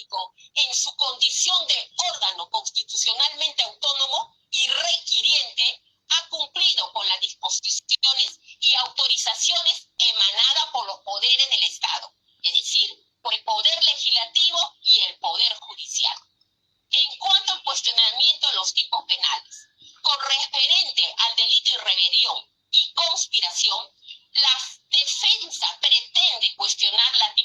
Público, en su condición de órgano constitucionalmente autónomo y requiriente, ha cumplido con las disposiciones y autorizaciones emanadas por los poderes del Estado, es decir, por el Poder Legislativo y el Poder Judicial. En cuanto al cuestionamiento de los tipos penales, con referente al delito de rebelión y conspiración, la defensa pretende cuestionar la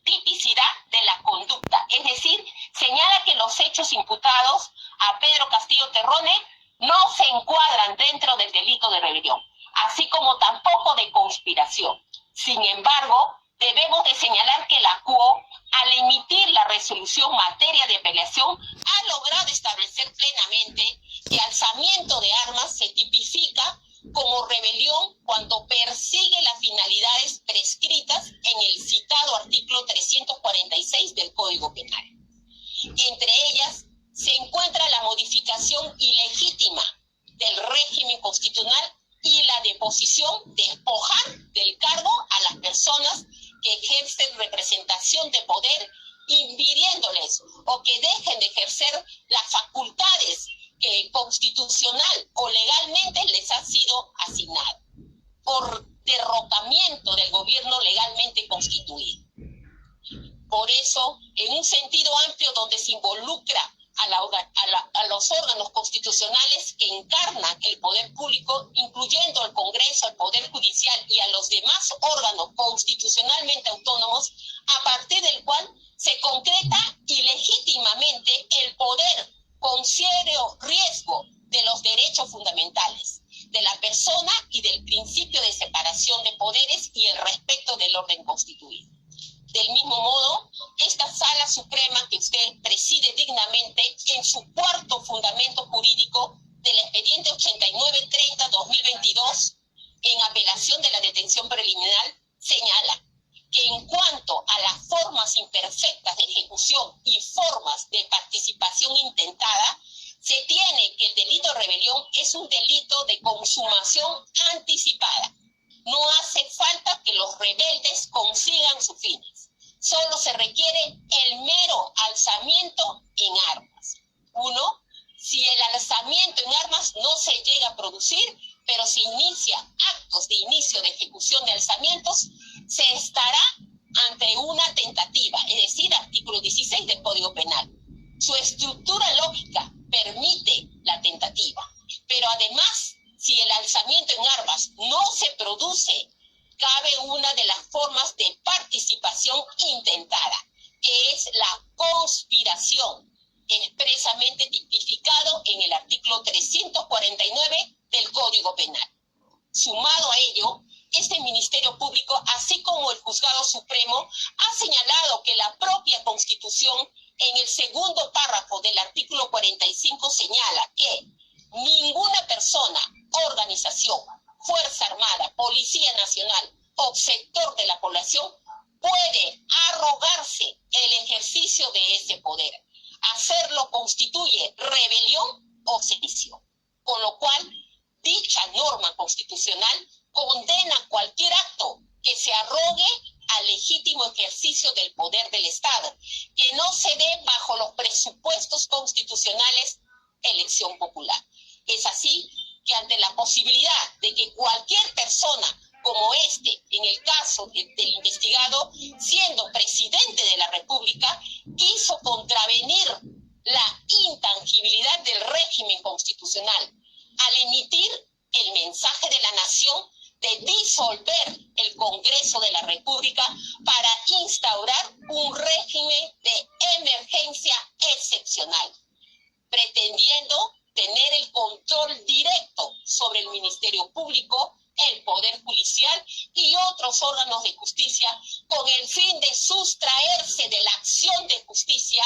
tipicidad de la conducta, es decir, señala que los hechos imputados a Pedro Castillo Terrones no se encuadran dentro del delito de rebelión, así como tampoco de conspiración. Sin embargo, debemos de señalar que la CUO, al emitir la resolución materia de apelación, ha logrado establecer plenamente que alzamiento de armas se tipifica como rebelión cuando persigue las finalidades prescritas en el citado artículo 346 del Código Penal. Entre ellas se encuentra la modificación ilegítima del régimen constitucional y la deposición, despojar del cargo a las personas que ejercen representación de poder, impidiéndoles o que dejen de ejercer las facultades que constitucional o legalmente les ha sido asignado, por derrocamiento del gobierno legalmente constituido. Por eso, en un sentido amplio donde se involucra a los órganos constitucionales que encarnan el poder público, incluyendo al Congreso, al Poder Judicial y a los demás órganos constitucionalmente autónomos, a partir del cual se concreta ilegítimamente el poder con serio riesgo de los derechos fundamentales de la persona y del principio de separación de poderes y el respeto del orden constituido. Del mismo modo, esta Sala Suprema que usted preside dignamente, en su cuarto fundamento jurídico del expediente 8930-2022, en apelación de la detención preliminar, señala que en cuanto a las formas imperfectas de ejecución y formas de participación intentada, se tiene que el delito de rebelión es un delito de consumación anticipada. No hace falta que los rebeldes consigan sus fines. Solo se requiere el mero alzamiento en armas. 1. Si el alzamiento en armas no se llega a producir, pero se inicia actos de inicio de ejecución de alzamientos, se estará ante una tentativa, es decir, artículo 16 del Código Penal. Su estructura lógica permite la tentativa, pero además, si el alzamiento en armas no se produce, cabe una de las formas de participación intentada, que es la conspiración, expresamente tipificado en el artículo 349 del Código Penal. Sumado a ello, este Ministerio Público, así como el Juzgado Supremo, ha señalado que la propia Constitución, en el segundo párrafo del artículo 45, señala que ninguna persona, organización, Fuerza Armada, Policía Nacional o sector de la población puede arrogarse el ejercicio de ese poder. Hacerlo constituye rebelión o sedición. Con lo cual, dicha norma constitucional condena cualquier acto que se arrogue al legítimo ejercicio del poder del Estado, que no se dé bajo los presupuestos constitucionales elección popular. Es así que ante la posibilidad de que cualquier persona como en el caso del investigado, siendo presidente de la República, quiso contravenir la intangibilidad del régimen constitucional al emitir el mensaje de la nación de disolver el Congreso de la República para instaurar un régimen de emergencia excepcional, pretendiendo tener el control directo sobre el Ministerio Público, el Poder Judicial y otros órganos de justicia, con el fin de sustraerse de la acción de justicia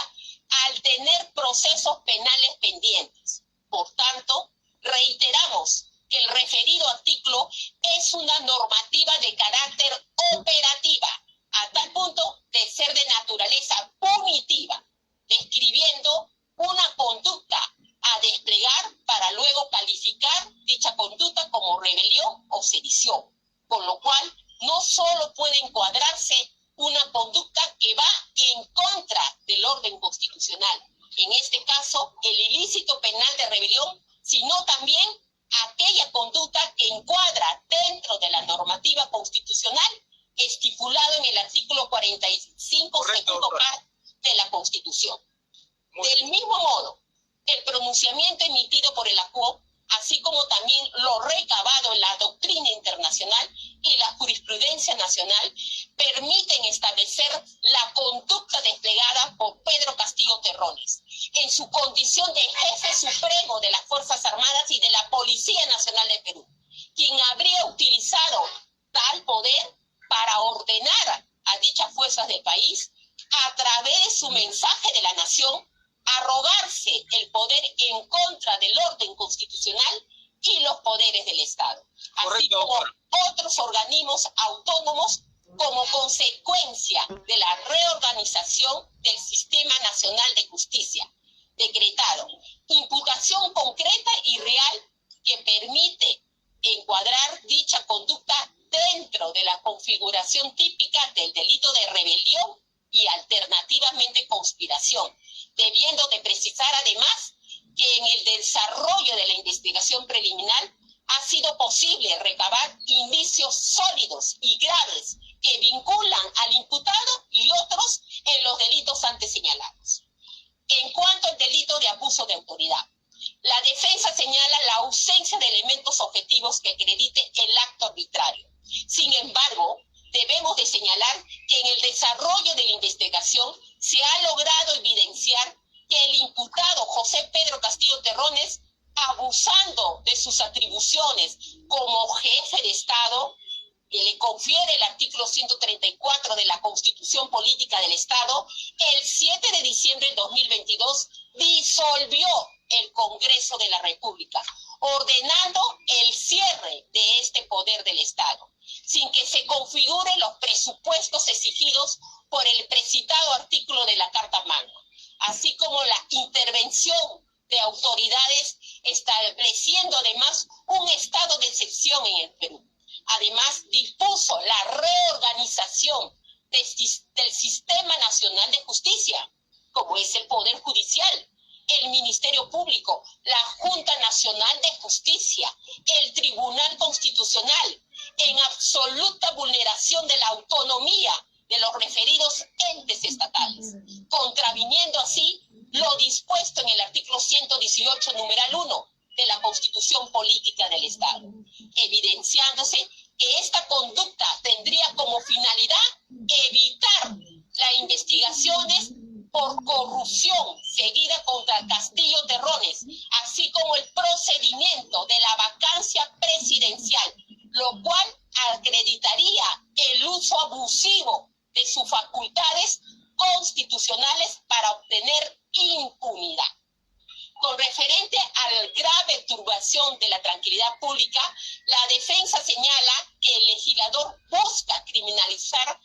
al tener procesos penales pendientes. Por tanto, reiteramos que el referido artículo es una normativa de carácter operativa, a tal punto de ser de naturaleza punitiva, describiendo una conducta a desplegar para luego calificar dicha conducta como rebelión o sedición, con lo cual no solo puede encuadrarse una conducta que va en contra caso el ilícito penal de rebelión, sino también aquella conducta que encuadra dentro de la normativa constitucional estipulado en el artículo 45, correcto, segundo doctora, párrafo de la Constitución. Muy Del mismo modo, el pronunciamiento emitido por el ACUO, así como también lo recabado en la doctrina internacional y la jurisprudencia nacional, permiten establecer la conducta desplegada por Pedro Castillo Terrones en su condición de jefe supremo de las Fuerzas Armadas y de la Policía Nacional de Perú, quien habría utilizado tal poder para ordenar a dichas fuerzas del país a través de su mensaje de la nación, arrogarse el poder en contra del orden constitucional y los poderes del Estado, así correcto, como doctora. otros organismos autónomos como consecuencia de la reorganización del Sistema Nacional de Justicia, decretado imputación concreta y real que permite encuadrar dicha conducta dentro de la configuración típica del delito de rebelión y alternativamente conspiración, debiendo de precisar además que en el desarrollo de la investigación preliminar ha sido posible recabar indicios sólidos y graves que vinculan al imputado y otros en los delitos antes señalados. En cuanto al delito de abuso de autoridad, la defensa señala la ausencia de elementos objetivos que acrediten el acto arbitrario. Sin embargo, debemos de señalar que en el desarrollo de la investigación se ha logrado evidenciar que el imputado José Pedro Castillo Terrones, abusando de sus atribuciones como jefe de Estado, que le confiere el artículo 134 de la Constitución Política del Estado, el 7 de diciembre de 2022 disolvió el Congreso de la República, ordenando el cierre de este poder del Estado, sin que se configuren los presupuestos exigidos por el precitado artículo de la Carta Magna, así como la intervención de autoridades estableciendo además un estado de excepción en el Perú. Además, dispuso la reorganización del Sistema Nacional de Justicia, como es el Poder Judicial, el Ministerio Público, la Junta Nacional de Justicia, el Tribunal Constitucional, en absoluta vulneración de la autonomía de los referidos entes estatales, contraviniendo así lo dispuesto en el artículo 118, numeral 1 de la Constitución Política del Estado, evidenciándose que esta conducta tendría como finalidad evitar las investigaciones por corrupción seguida contra Castillo Terrones, así como el procedimiento de la vacancia presidencial, lo cual acreditaría el uso abusivo de sus facultades constitucionales para obtener impunidad. Con referente a la grave turbación de la tranquilidad pública, la defensa señala que el legislador busca criminalizar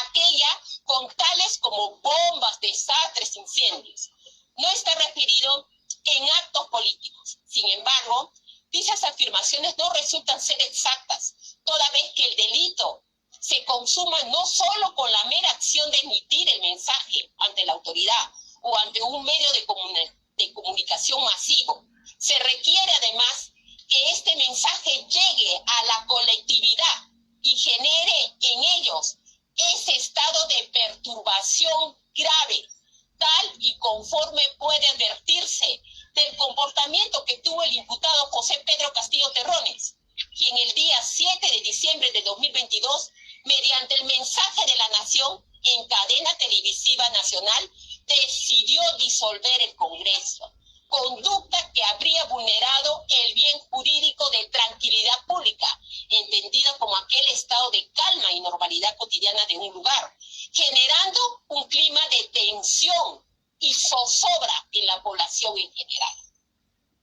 aquella con tales como bombas, desastres, incendios. No está referido en actos políticos. Sin embargo, dichas afirmaciones no resultan ser exactas, toda vez que el delito se consuma no solo con la mera acción de emitir el mensaje ante la autoridad o ante un medio de comunicación masivo. Se requiere además que este mensaje llegue a la colectividad y genere en ellos ese estado de perturbación grave, tal y conforme puede advertirse del comportamiento que tuvo el imputado José Pedro Castillo Terrones, quien el día 7 de diciembre de 2022, mediante el mensaje de la Nación en cadena televisiva nacional, decidió disolver el Congreso, conducta que habría vulnerado el bien jurídico de tranquilidad pública, entendida como aquel estado de calma y normalidad cotidiana de un lugar, generando un clima de tensión y zozobra en la población en general.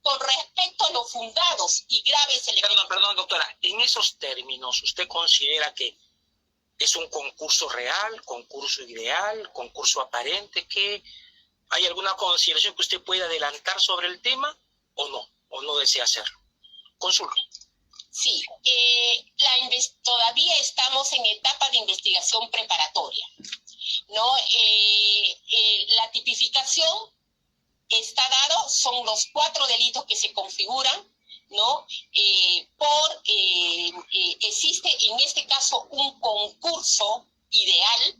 Con respecto a los fundados y graves elementos... Perdón, doctora, en esos términos, ¿usted considera que es un concurso real, concurso ideal, concurso aparente? ¿Que hay alguna consideración que usted pueda adelantar sobre el tema o no desea hacerlo? Consulta. Sí, todavía estamos en etapa de investigación preparatoria, ¿no? La tipificación está dado, son los 4 delitos que se configuran, ¿no? Existe en este caso un concurso ideal,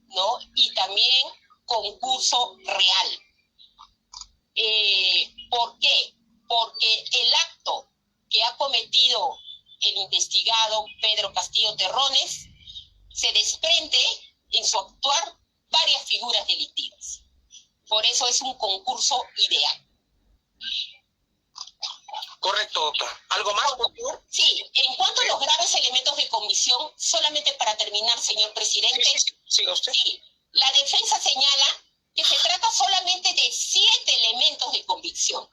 ¿no? Y también concurso real. ¿Por qué? Porque el acto que ha cometido el investigado Pedro Castillo Terrones se desprende en su actuar varias figuras delictivas. Por eso es un concurso ideal. Correcto, doctor. ¿Algo más, por favor? Sí, en cuanto a los graves elementos de comisión, solamente para terminar, señor presidente. Sí, siga usted. Sí, la defensa señala que se trata solamente de 7 elementos de convicción.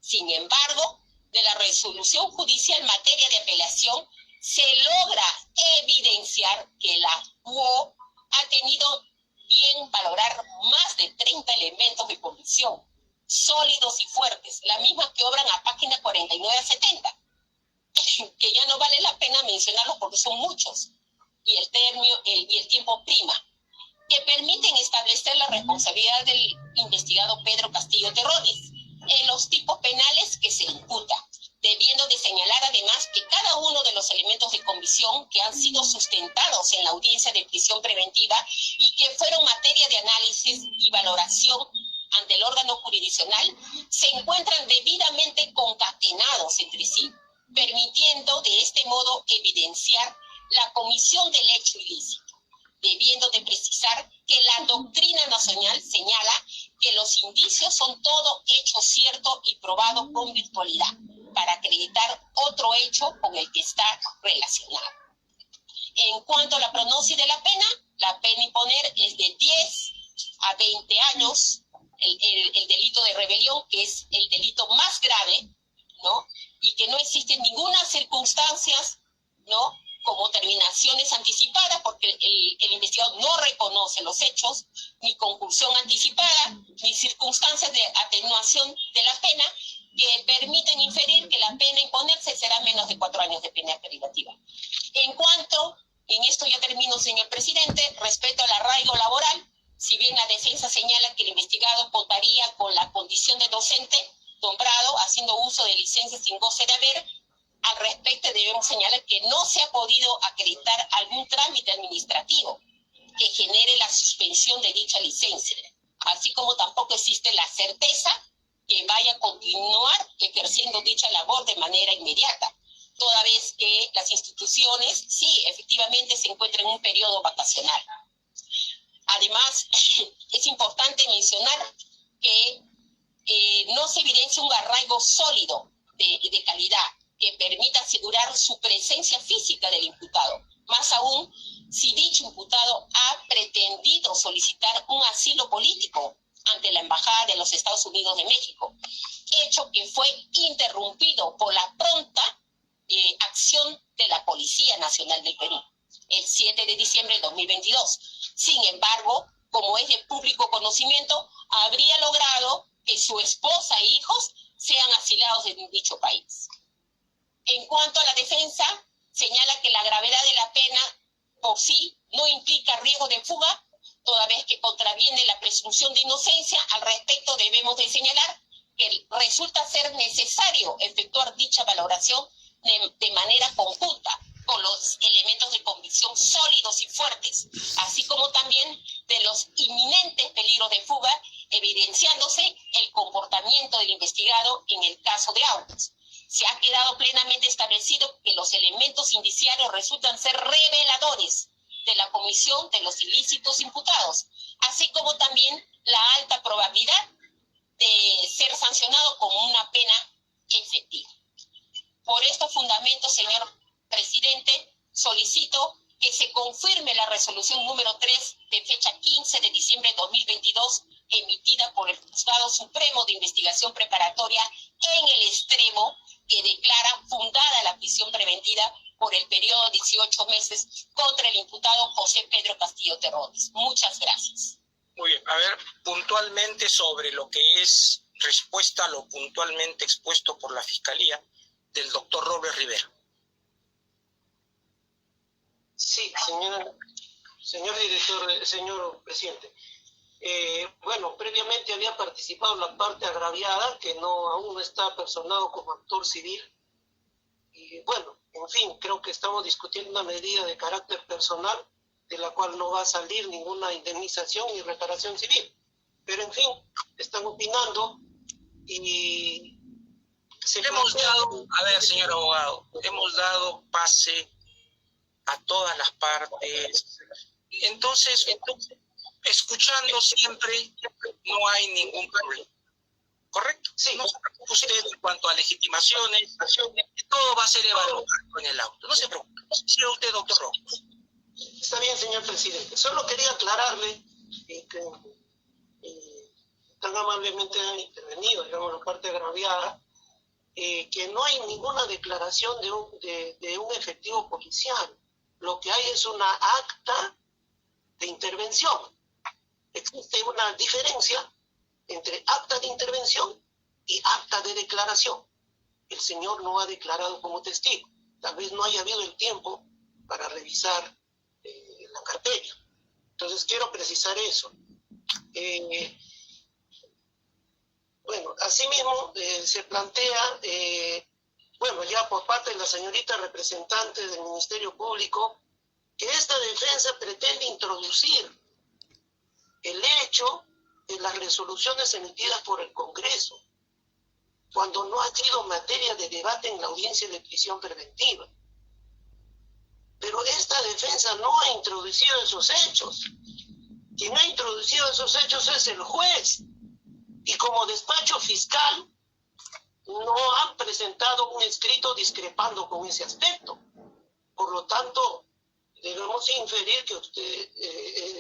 Sin embargo, de la resolución judicial en materia de apelación, se logra evidenciar que la UO ha tenido bien valorar más de 30 elementos de convicción, sólidos y fuertes, las mismas que obran a página 49 a 70, que ya no vale la pena mencionarlos porque son muchos, y el tiempo prima, que permiten establecer la responsabilidad del investigado Pedro Castillo Terrones en los tipos penales que se imputa, debiendo de señalar además que cada uno de los elementos de convicción que han sido sustentados en la audiencia de prisión preventiva y que fueron materia de análisis y valoración ante el órgano jurisdiccional, se encuentran debidamente concatenados entre sí, permitiendo de este modo evidenciar la comisión del hecho ilícito, debiendo de precisar que la doctrina nacional señala que los indicios son todo hecho cierto y probado con virtualidad, para acreditar otro hecho con el que está relacionado. En cuanto a la prognosis de la pena a imponer es de 10 a 20 años, el delito de rebelión, que es el delito más grave, ¿no? Y que no existen ninguna circunstancias, ¿no?, como terminaciones anticipadas, porque el investigador no reconoce los hechos, ni conclusión anticipada, ni circunstancias de atenuación de la pena que permiten inferir que la pena a imponerse será menos de 4 años de pena privativa. En esto ya termino, señor presidente, respecto al arraigo laboral, si bien la defensa señala que el investigado contaría con la condición de docente nombrado haciendo uso de licencia sin goce de haber, al respecto debemos señalar que no se ha podido acreditar algún trámite administrativo que genere la suspensión de dicha licencia, así como tampoco existe la certeza que vaya a continuar ejerciendo dicha labor de manera inmediata, toda vez que las instituciones, sí, efectivamente se encuentran en un periodo vacacional. Además, es importante mencionar que no se evidencia un arraigo sólido de calidad que permita asegurar su presencia física del imputado, más aún si dicho imputado ha pretendido solicitar un asilo político ante la Embajada de los Estados Unidos de México, hecho que fue interrumpido por la pronta acción de la Policía Nacional del Perú, el 7 de diciembre de 2022. Sin embargo, como es de público conocimiento, habría logrado que su esposa e hijos sean asilados en dicho país. En cuanto a la defensa, señala que la gravedad de la pena por sí no implica riesgo de fuga, toda vez que contraviene la presunción de inocencia. Al respecto debemos de señalar que resulta ser necesario efectuar dicha valoración de manera conjunta con los elementos de convicción sólidos y fuertes, así como también de los inminentes peligros de fuga, evidenciándose el comportamiento del investigado en el caso de autos. Se ha quedado plenamente establecido que los elementos indiciarios resultan ser reveladores de la comisión de los ilícitos imputados, así como también la alta probabilidad de ser sancionado con una pena efectiva. Por estos fundamentos, señor presidente, solicito que se confirme la resolución número 3 de fecha 15 de diciembre de 2022, emitida por el Juzgado Supremo de Investigación Preparatoria en el extremo, que declara fundada la prisión preventiva por el periodo de 18 meses contra el imputado José Pedro Castillo Terrones. Muchas gracias. Muy bien. A ver, puntualmente sobre lo que es respuesta a lo puntualmente expuesto por la Fiscalía del doctor Robles Rivera. Sí, señor director, señor presidente. Bueno, previamente había participado la parte agraviada, que aún no está personado como actor civil. Y bueno, en fin, creo que estamos discutiendo una medida de carácter personal, de la cual no va a salir ninguna indemnización ni reparación civil. Pero en fin, están opinando y hemos dado, a ver, señor abogado, hemos dado pase a todas las partes. Entonces, escuchando siempre no hay ningún problema. ¿Correcto? Sí. No se preocupe usted en cuanto a legitimaciones, todo va a ser evaluado en el auto. No se preocupe. Siga usted, doctor Rojas. Está bien, señor presidente. Solo quería aclararle que tan amablemente han intervenido, digamos, la parte agraviada, que no hay ninguna declaración de un efectivo policial. Lo que hay es una acta de intervención. Existe una diferencia entre acta de intervención y acta de declaración. El señor no ha declarado como testigo. Tal vez no haya habido el tiempo para revisar la carpeta. Entonces quiero precisar eso. Bueno, asimismo se plantea, bueno, ya por parte de la señorita representante del Ministerio Público, que esta defensa pretende introducir el hecho de las resoluciones emitidas por el Congreso, cuando no ha sido materia de debate en la audiencia de prisión preventiva. Pero esta defensa no ha introducido esos hechos. Quien ha introducido esos hechos es el juez. Y como despacho fiscal, no han presentado un escrito discrepando con ese aspecto. Por lo tanto, debemos inferir que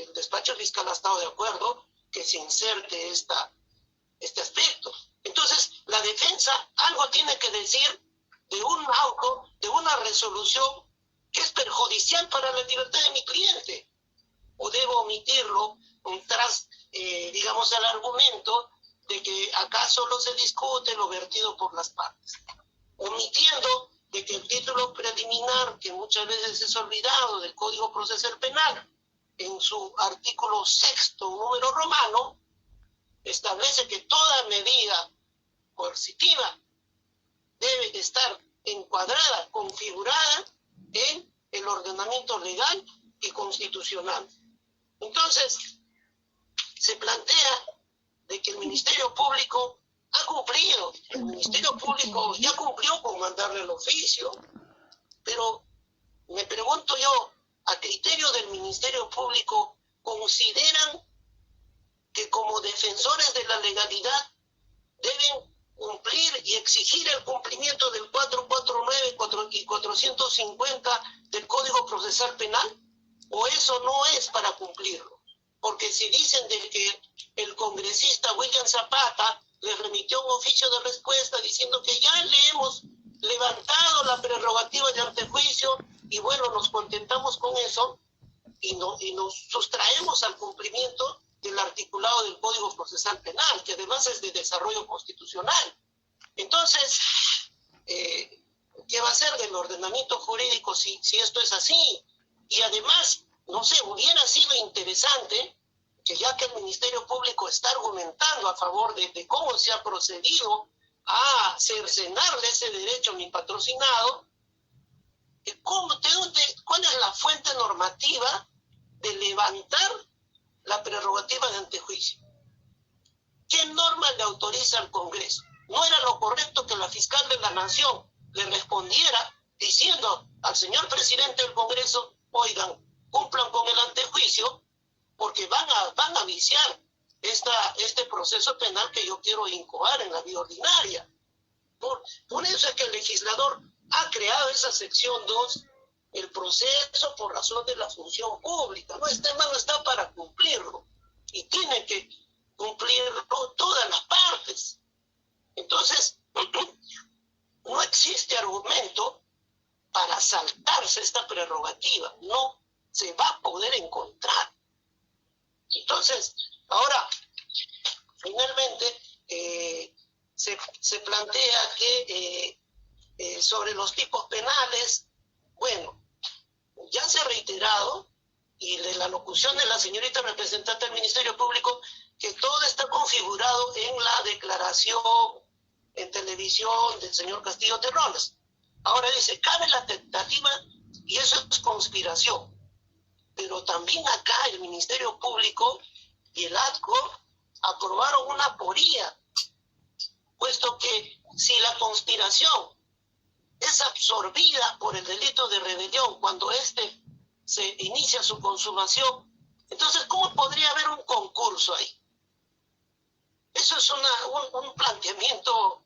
el despacho fiscal ha estado de acuerdo que se inserte este aspecto. Entonces, la defensa algo tiene que decir de un auto, de una resolución que es perjudicial para la libertad de mi cliente. O debo omitirlo tras, digamos, el argumento de que acá solo se discute lo vertido por las partes, omitiendo de que el título preliminar, que muchas veces es olvidado, del Código Procesal Penal, en su artículo 6º, número romano, establece que toda medida coercitiva debe estar encuadrada, configurada en el ordenamiento legal y constitucional. Entonces, se plantea de que el Ministerio Público ha cumplido. El Ministerio Público ya cumplió con mandarle el oficio, pero me pregunto yo, a criterio del Ministerio Público, ¿consideran que como defensores de la legalidad deben cumplir y exigir el cumplimiento del 449 y 450 del Código Procesal Penal? ¿O eso no es para cumplirlo? Porque si dicen de que el congresista William Zapata le remitió un oficio de respuesta diciendo que ya le hemos levantado la prerrogativa de antejuicio y bueno, nos contentamos con eso y nos sustraemos al cumplimiento del articulado del Código Procesal Penal, que además es de desarrollo constitucional. Entonces, ¿qué va a ser del ordenamiento jurídico si esto es así? Y además, no sé, hubiera sido interesante que ya que el Ministerio Público está argumentando a favor de cómo se ha procedido a cercenarle ese derecho a mi patrocinado, ¿cuál es la fuente normativa de levantar la prerrogativa de antejuicio? ¿Qué norma le autoriza al Congreso? ¿No era lo correcto que la fiscal de la Nación le respondiera diciendo al señor presidente del Congreso, oigan, cumplan con el antejuicio porque van a viciar este proceso penal que yo quiero incoar en la vía ordinaria? Por eso es que el legislador ha creado esa sección 2, el proceso por razón de la función pública. No, este hermano está para cumplirlo y tiene que cumplirlo todas las partes. Entonces, no existe argumento para saltarse esta prerrogativa, no se va a poder encontrar. Entonces, ahora, finalmente, se plantea que sobre los tipos penales, bueno, ya se ha reiterado y de la locución de la señorita representante del Ministerio Público, que todo está configurado en la declaración en televisión del señor Castillo Terrones. Ahora dice, cabe la tentativa, y eso es conspiración. Pero también acá el Ministerio Público y el ATCO aprobaron una poría, puesto que si la conspiración es absorbida por el delito de rebelión cuando éste se inicia su consumación, entonces ¿cómo podría haber un concurso ahí? Eso es un planteamiento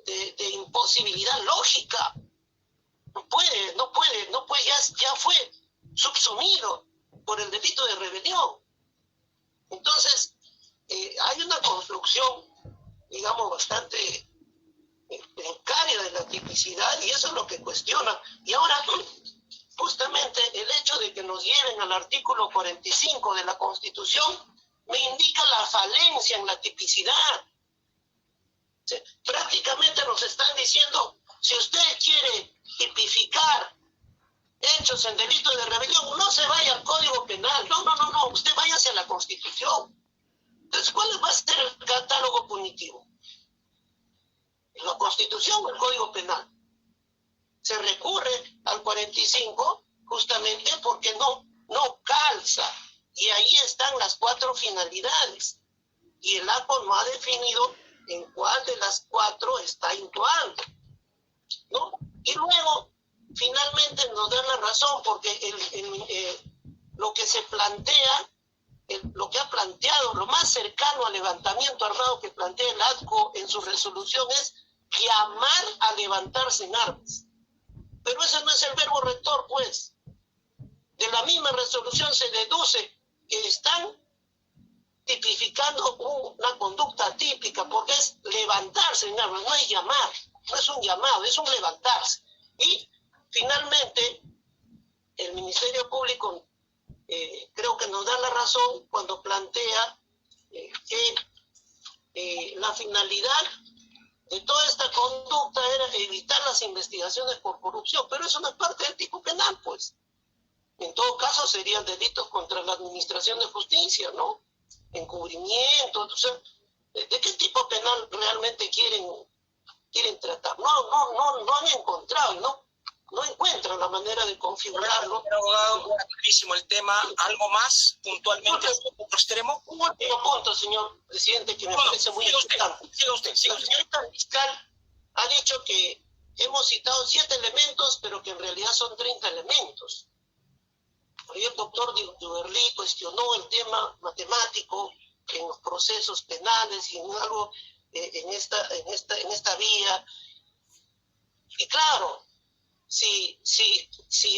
de imposibilidad lógica. No puede, ya fue subsumido por el delito de rebelión. Entonces, hay una construcción, digamos, bastante precaria de la tipicidad, y eso es lo que cuestiona. Y ahora, justamente el hecho de que nos lleven al artículo 45 de la Constitución me indica la falencia en la tipicidad. O sea, prácticamente nos están diciendo, si usted quiere tipificar hechos en delito de rebelión, no se vaya al Código Penal, no, usted vaya hacia la Constitución. Entonces, ¿cuál va a ser el catálogo punitivo? ¿La Constitución o el Código Penal? Se recurre al 45 justamente porque no calza, y ahí están las 4 finalidades, y el ACO no ha definido en cuál de las 4 está intuando, ¿no? Y luego, finalmente nos dan la razón, porque lo que se plantea, lo que ha planteado, lo más cercano al levantamiento armado que plantea el ATCO en su resolución es llamar a levantarse en armas. Pero ese no es el verbo rector, pues. De la misma resolución se deduce que están tipificando una conducta típica, porque es levantarse en armas, no es llamar, no es un llamado, es un levantarse. Y finalmente, el Ministerio Público creo que nos da la razón cuando plantea que la finalidad de toda esta conducta era evitar las investigaciones por corrupción, pero eso no es parte del tipo penal, pues. En todo caso serían delitos contra la administración de justicia, ¿no? Encubrimiento, o sea, ¿de qué tipo penal realmente quieren tratar? No han encontrado, no encuentran la manera de configurarlo. Pero, abogado, clarísimo el tema. ¿Algo más puntualmente a otro extremo? Un último punto, señor presidente, que me parece muy importante. Siga usted. La señorita fiscal ha dicho que hemos citado 7 elementos, pero que en realidad son 30 elementos. Hoy el doctor Duverly cuestionó el tema matemático en los procesos penales y en algo en esta vía. Y claro, si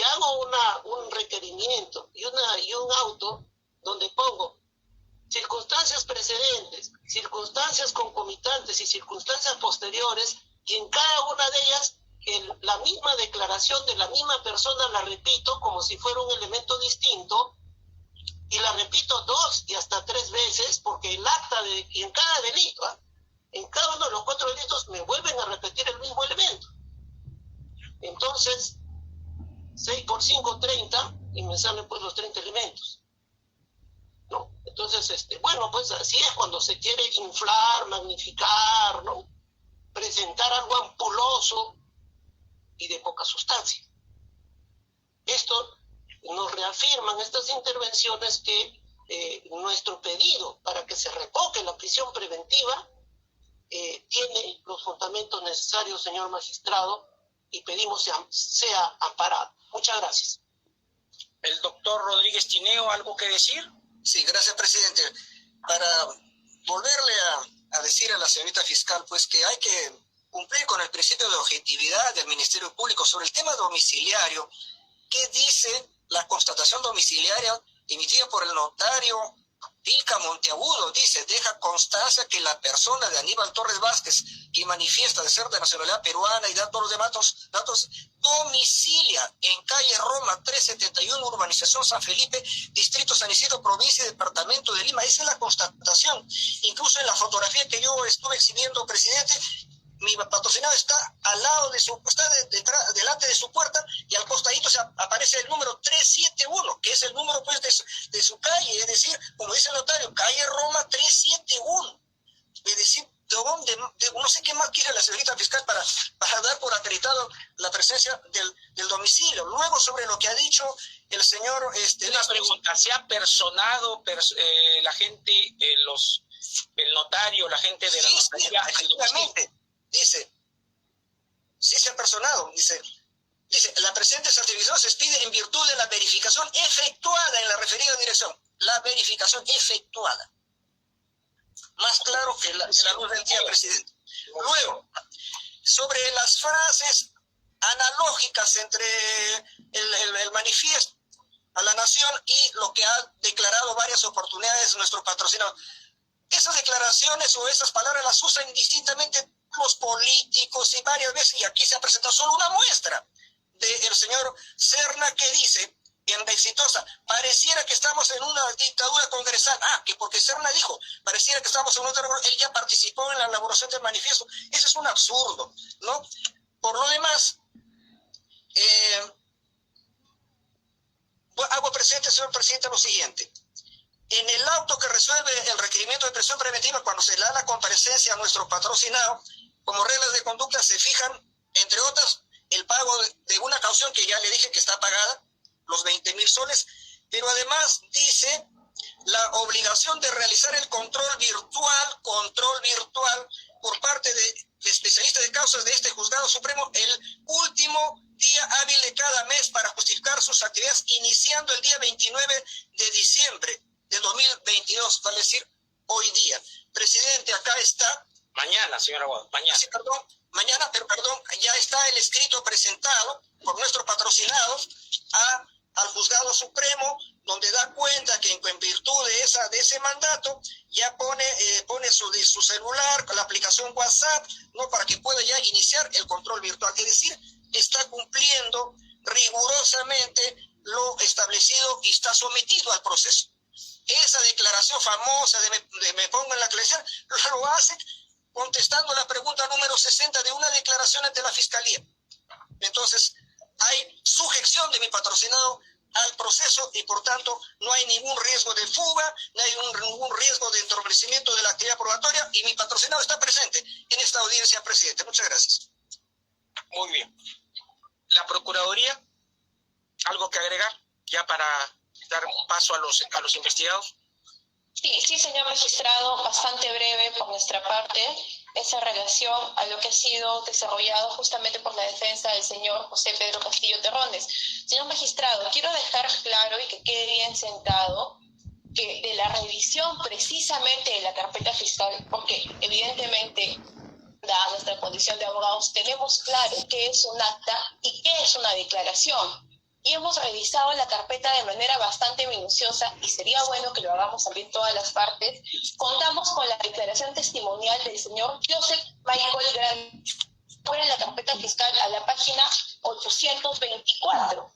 hago un requerimiento y un auto donde pongo circunstancias precedentes, circunstancias concomitantes y circunstancias posteriores, y en cada una de ellas la misma declaración de la misma persona la repito como si fuera un elemento distinto, y la repito 2 y hasta 3 veces, porque el acta y en cada delito, en cada uno de los 4 delitos me vuelven a repetir el mismo elemento. Entonces, 6 por 5, 30, y me salen pues los 30 elementos, ¿no? Entonces, bueno, pues así es cuando se quiere inflar, magnificar, ¿no? Presentar algo ampuloso y de poca sustancia. Esto nos reafirman estas intervenciones que nuestro pedido para que se revoque la prisión preventiva tiene los fundamentos necesarios, señor magistrado, y pedimos sea amparado. Muchas gracias. El doctor Rodríguez Tineo, ¿algo que decir? Sí, gracias, presidente. Para volverle a decir a la señorita fiscal, pues que hay que cumplir con el principio de objetividad del Ministerio Público sobre el tema domiciliario. ¿Qué dice la constatación domiciliaria emitida por el notario Vilca Monteagudo? Dice, deja constancia que la persona de Aníbal Torres Vázquez, que manifiesta de ser de nacionalidad peruana y da todos los datos, domicilia en calle Roma 371, urbanización San Felipe, distrito San Isidro, provincia y departamento de Lima. Esa es la constatación. Incluso en la fotografía que yo estuve exhibiendo, presidente, mi patrocinado está al lado de su, está delante de su puerta, y al costadito aparece el número 371, que es el número pues de su calle, es decir, como dice el notario, calle Roma 371. Es decir, no sé qué más quiere la señorita fiscal para dar por acreditado la presencia del domicilio. Luego, sobre lo que ha dicho el señor... Una pregunta, ¿se ha personado la gente, el notario, la gente de la notaría? Sí, efectivamente, dice, sí se ha personado, dice, la presente certificación se expide en virtud de la verificación efectuada en la referida dirección. La verificación efectuada. Más claro que la luz del día, presidente. Luego, sobre las frases analógicas entre el manifiesto a la nación y lo que ha declarado varias oportunidades nuestro patrocinador. Esas declaraciones o esas palabras las usan indistintamente los políticos y varias veces, y aquí se ha presentado solo una muestra del señor Serna, que dice en Exitosa, pareciera que estamos en una dictadura congresal. Que porque Serna dijo, pareciera que estamos en una dictadura, él ya participó en la elaboración del manifiesto. Eso es un absurdo, ¿no? Por lo demás, hago presente, señor presidente, lo siguiente. En el auto que resuelve el requerimiento de prisión preventiva, cuando se le da la comparecencia a nuestro patrocinado, como reglas de conducta se fijan, entre otras, el pago de una caución que ya le dije que está pagada, los 20.000 soles, pero además dice la obligación de realizar el control virtual por parte de especialistas de causas de este juzgado supremo el último día hábil de cada mes para justificar sus actividades, iniciando el día 29 de diciembre de 2022, vale decir, hoy día. Presidente, acá está. Mañana, señora Aguado, mañana. Sí, mañana, pero ya está el escrito presentado por nuestro patrocinado al Juzgado Supremo, donde da cuenta que en virtud de ese mandato ya pone su celular, la aplicación WhatsApp, ¿no? Para que pueda ya iniciar el control virtual. Es decir, está cumpliendo rigurosamente lo establecido y está sometido al proceso. Esa declaración famosa de me pongo en la credencial, lo hace contestando la pregunta número 60 de una declaración ante la Fiscalía. Entonces, hay sujeción de mi patrocinado al proceso y por tanto no hay ningún riesgo de fuga, no hay ningún riesgo de entorpecimiento de la actividad probatoria, y mi patrocinado está presente en esta audiencia, presidente. Muchas gracias. Muy bien. La Procuraduría, ¿algo que agregar ya para dar paso a los investigados? Sí, señor magistrado, bastante breve por nuestra parte, esa relación a lo que ha sido desarrollado justamente por la defensa del señor José Pedro Castillo Terrones. Señor magistrado, quiero dejar claro y que quede bien sentado que de la revisión precisamente de la carpeta fiscal, porque evidentemente, dada nuestra condición de abogados, tenemos claro qué es un acta y qué es una declaración. Y hemos revisado la carpeta de manera bastante minuciosa, y sería bueno que lo hagamos también todas las partes. Contamos con la declaración testimonial del señor Joseph Michael Grant, en la carpeta fiscal a la página 824.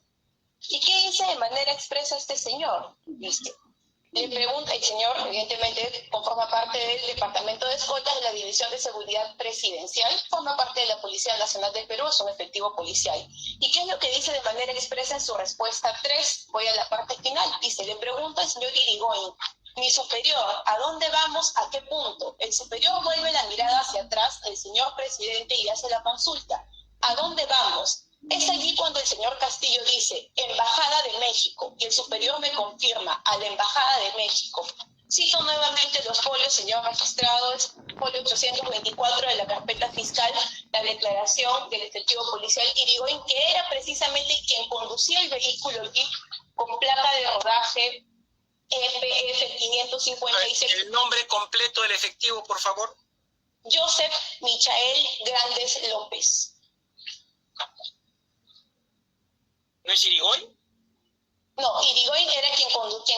¿Y qué dice de manera expresa este señor? Dice, le pregunta, el señor evidentemente forma parte del Departamento de Escoltas de la División de Seguridad Presidencial, forma parte de la Policía Nacional del Perú, es un efectivo policial. ¿Y qué es lo que dice de manera expresa en su respuesta 3? Voy a la parte final. Dice, le pregunta al señor Irigoyen, mi superior, ¿a dónde vamos? ¿A qué punto? El superior vuelve la mirada hacia atrás, el señor presidente, y hace la consulta. ¿A dónde vamos? Es allí cuando el señor Castillo dice, Embajada de México, y el superior me confirma, a la Embajada de México. Cito nuevamente los folios, señor magistrado, es folio 824 de la carpeta fiscal, la declaración del efectivo policial Irigoyen, que era precisamente quien conducía el vehículo Jeep con placa de rodaje EPF 556. ¿El nombre completo del efectivo, por favor? Joseph Michael Grandes López. ¿No es Irigoyen? No, Irigoyen era quien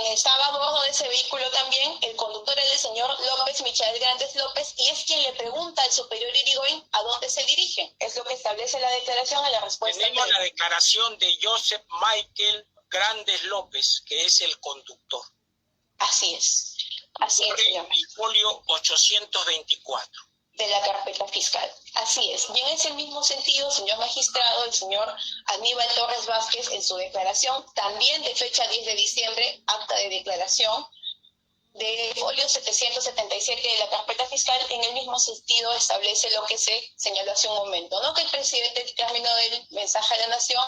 estaba a bordo de ese vehículo también. El conductor era el señor López, Michael Grandes López, y es quien le pregunta al superior Irigoyen a dónde se dirige. Es lo que establece la declaración a la respuesta. Tenemos la declaración de Joseph Michael Grandes López, que es el conductor. Así es, señor. El folio 824. de la carpeta fiscal. Así es. Y en ese mismo sentido, señor magistrado, el señor Aníbal Torres Vázquez, en su declaración, también de fecha 10 de diciembre, acta de declaración, de folio 777 de la carpeta fiscal, en el mismo sentido establece lo que se señaló hace un momento, ¿no? Que el presidente, al término del mensaje a la nación,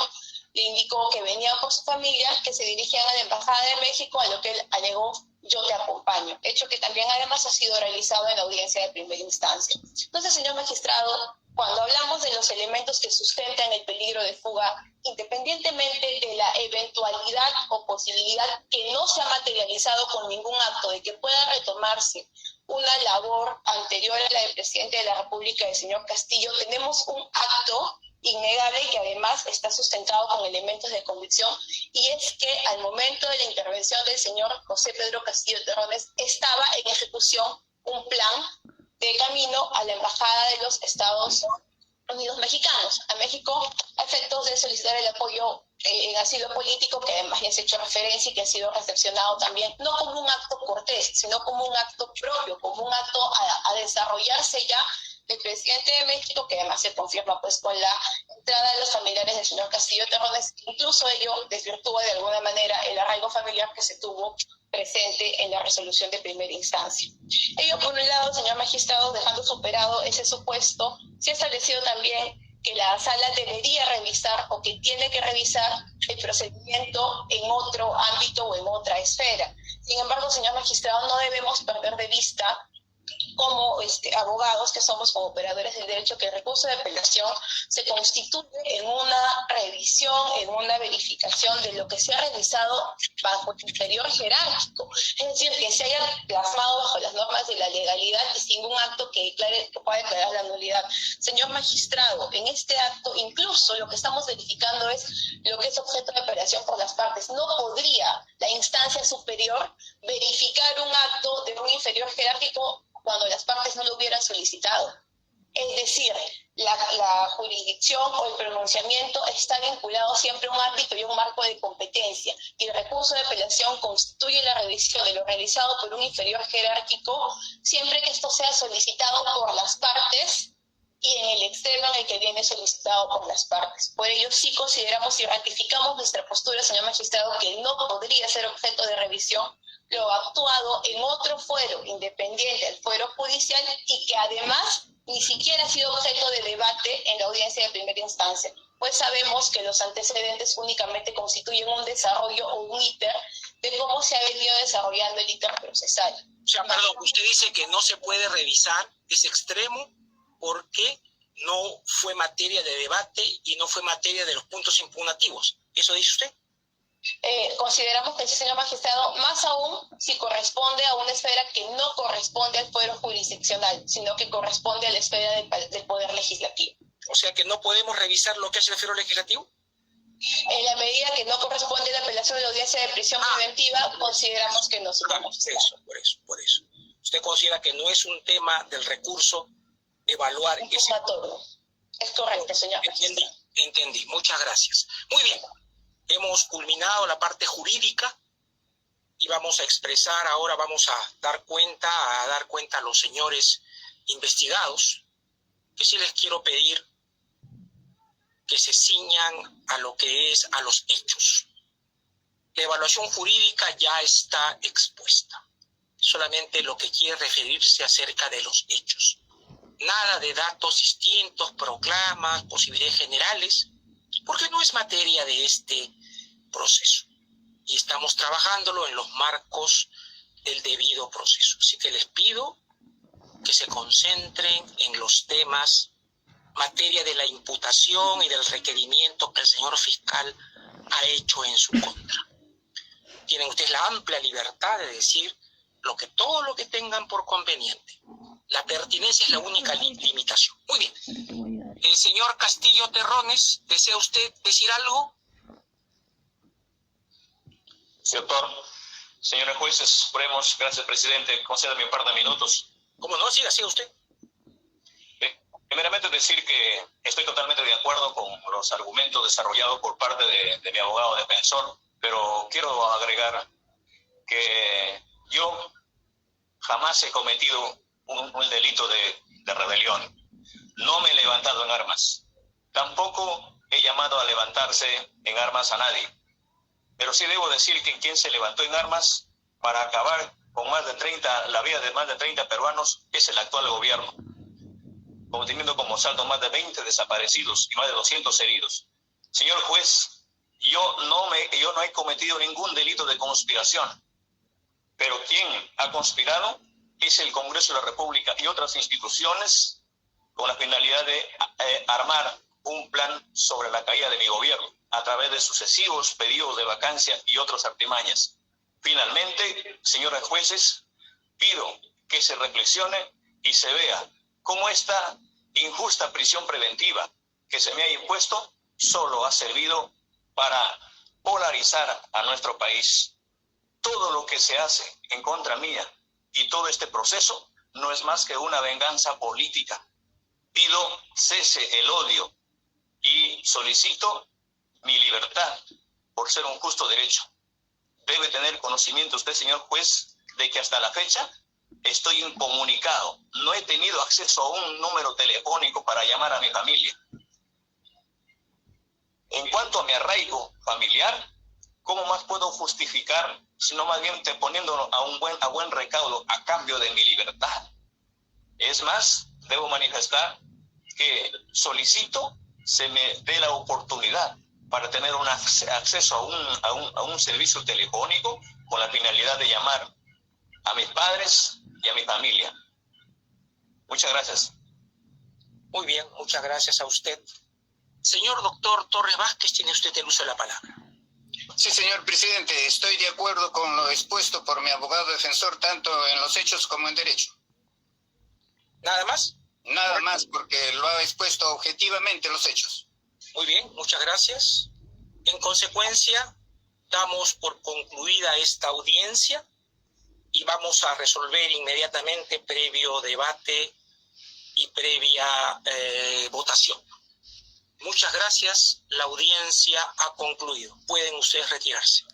le indicó que venía por su familia, que se dirigían a la Embajada de México, a lo que él alegó: yo te acompaño, hecho que también además ha sido realizado en la audiencia de primera instancia. Entonces, señor magistrado, cuando hablamos de los elementos que sustentan el peligro de fuga, independientemente de la eventualidad o posibilidad que no se ha materializado con ningún acto de que pueda retomarse una labor anterior a la del presidente de la República, el señor Castillo, tenemos un acto innegable que además está sustentado con elementos de convicción, y es que al momento de la intervención del señor José Pedro Castillo Terrones estaba en ejecución un plan de camino a la Embajada de los Estados Unidos Mexicanos, a México, a efectos de solicitar el apoyo en asilo político, que además ya se ha hecho referencia y que ha sido recepcionado también, no como un acto cortés, sino como un acto propio, como un acto a desarrollarse ya del presidente de México, que además se confirma pues con la entrada de los familiares del señor Castillo Terrones. Incluso ello desvirtúa de alguna manera el arraigo familiar que se tuvo presente en la resolución de primera instancia. Ello, por un lado, señor magistrado, dejando superado ese supuesto, se ha establecido también que la sala debería revisar o que tiene que revisar el procedimiento en otro ámbito o en otra esfera. Sin embargo, señor magistrado, no debemos perder de vista, como abogados que somos, como operadores del derecho, que el recurso de apelación se constituye en una revisión, en una verificación de lo que se ha realizado bajo el interior jerárquico. Es decir, que se haya plasmado bajo las normas de la legalidad y sin un acto que pueda declarar la nulidad. Señor magistrado, en este acto incluso lo que estamos verificando es lo que es objeto de apelación por las partes. No podría la instancia superior verificar un acto de un inferior jerárquico cuando las partes no lo hubieran solicitado. Es decir, la jurisdicción o el pronunciamiento está vinculado siempre a un ámbito y un marco de competencia, y el recurso de apelación constituye la revisión de lo realizado por un inferior jerárquico siempre que esto sea solicitado por las partes y en el extremo en el que viene solicitado por las partes. Por ello sí consideramos y ratificamos nuestra postura, señor magistrado, que no podría ser objeto de revisión lo actuado en otro fuero independiente al fuero judicial, y que además ni siquiera ha sido objeto de debate en la audiencia de primera instancia, pues sabemos que los antecedentes únicamente constituyen un desarrollo o un íter de cómo se ha venido desarrollando el íter procesal. O sea, perdón, usted dice que no se puede revisar ese extremo porque no fue materia de debate y no fue materia de los puntos impugnativos. ¿Eso dice usted? Consideramos que sí, señor magistrado, más aún si corresponde a una esfera que no corresponde al fuero jurisdiccional, sino que corresponde a la esfera del poder legislativo. O sea que no podemos revisar lo que hace el fuero legislativo. En la medida que no corresponde a la apelación de la audiencia de prisión preventiva, consideramos que no se puede. Por eso. ¿Usted considera que no es un tema del recurso evaluar ese? Es correcto, señor. Entendí. Muchas gracias. Muy bien. Hemos culminado la parte jurídica y vamos a expresar, ahora vamos a dar cuenta a los señores investigados, que sí les quiero pedir que se ciñan a lo que es a los hechos. La evaluación jurídica ya está expuesta. Solamente lo que quiere referirse acerca de los hechos. Nada de datos distintos, proclamas, posibilidades generales, porque no es materia de este proceso. Y estamos trabajándolo en los marcos del debido proceso. Así que les pido que se concentren en los temas, materia de la imputación y del requerimiento que el señor fiscal ha hecho en su contra. Tienen ustedes la amplia libertad de decir todo lo que tengan por conveniente. La pertinencia es la única limitación. Muy bien. El señor Castillo Terrones, ¿desea usted decir algo? Sí, doctor. Señores jueces supremos, gracias, presidente. Concédame un par de minutos. ¿Cómo no? Siga usted. Primeramente decir que estoy totalmente de acuerdo con los argumentos desarrollados por parte de mi abogado defensor, pero quiero agregar que yo jamás he cometido un delito de de rebelión. No me he levantado en armas. Tampoco he llamado a levantarse en armas a nadie. Pero sí debo decir que quien se levantó en armas para acabar con la vida de más de 30 peruanos es el actual gobierno, teniendo como saldo más de 20 desaparecidos y más de 200 heridos. Señor juez, yo no he cometido ningún delito de conspiración, pero quien ha conspirado es el Congreso de la República y otras instituciones con la finalidad de armar un plan sobre la caída de mi gobierno a través de sucesivos pedidos de vacancia y otras artimañas. Finalmente, señores jueces, pido que se reflexione y se vea cómo esta injusta prisión preventiva que se me ha impuesto solo ha servido para polarizar a nuestro país. Todo lo que se hace en contra mía y todo este proceso no es más que una venganza política. Pido cese el odio y solicito mi libertad por ser un justo derecho. Debe tener conocimiento usted, señor juez, de que hasta la fecha estoy incomunicado. No he tenido acceso a un número telefónico para llamar a mi familia. En cuanto a mi arraigo familiar, ¿cómo más puedo justificar, sino más bien poniéndolo a buen recaudo a cambio de mi libertad? Es más, debo manifestar que solicito se me dé la oportunidad para tener un acceso a un servicio telefónico con la finalidad de llamar a mis padres y a mi familia. Muchas gracias. Muy bien, muchas gracias a usted. Señor doctor Torres Vázquez, tiene usted el uso de la palabra. Sí, señor presidente, estoy de acuerdo con lo expuesto por mi abogado defensor, tanto en los hechos como en derecho. ¿Nada más? Nada más, porque lo ha expuesto objetivamente los hechos. Muy bien, muchas gracias. En consecuencia, damos por concluida esta audiencia y vamos a resolver inmediatamente previo debate y previa votación. Muchas gracias, la audiencia ha concluido. Pueden ustedes retirarse.